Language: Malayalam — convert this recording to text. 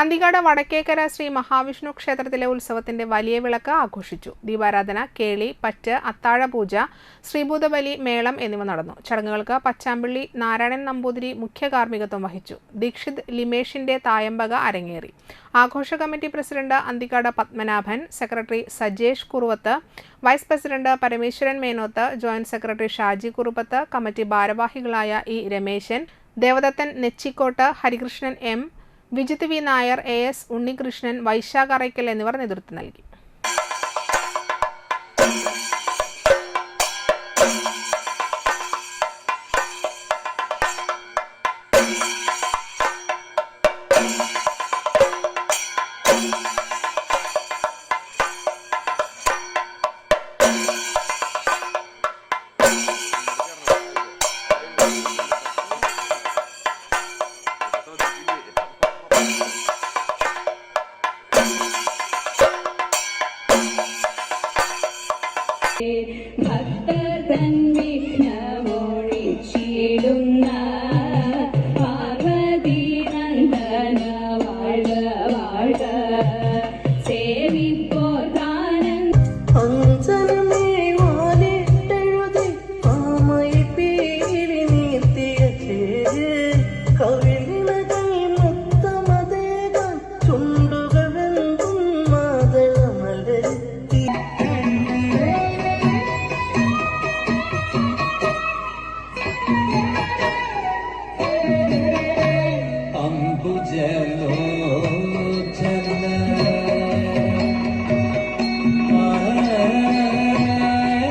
അന്തിക്കാട് വടക്കേക്കര ശ്രീ മഹാവിഷ്ണു ക്ഷേത്രത്തിലെ ഉത്സവത്തിന്റെ വലിയ വിളക്ക് ആഘോഷിച്ചു. ദീപാരാധന, കേളി, പറ്റ്, അത്താഴപൂജ, ശ്രീഭൂതബലി, മേളം എന്നിവ നടന്നു. ചടങ്ങുകൾക്ക് പച്ചാമ്പിള്ളി നാരായണൻ നമ്പൂതിരി മുഖ്യ കാർമ്മികത്വം വഹിച്ചു. ദീക്ഷിത് ലിമേഷിന്റെ തായമ്പക അരങ്ങേറി. ആഘോഷ committee president Anthikad Padmanabhan, secretary Sajesh Kuruvath, vice president Parameswaran Menoth, joint secretary Shaji Kuruppath, committee ഭാരവാഹികളായ E Rameshan, Devadathan Nechikkot, Harikrishnan M, Vijith V Nair, A S Unnikrishnan, Vaisakh Arakkal എന്നിവർ നേതൃത്വം നൽകി.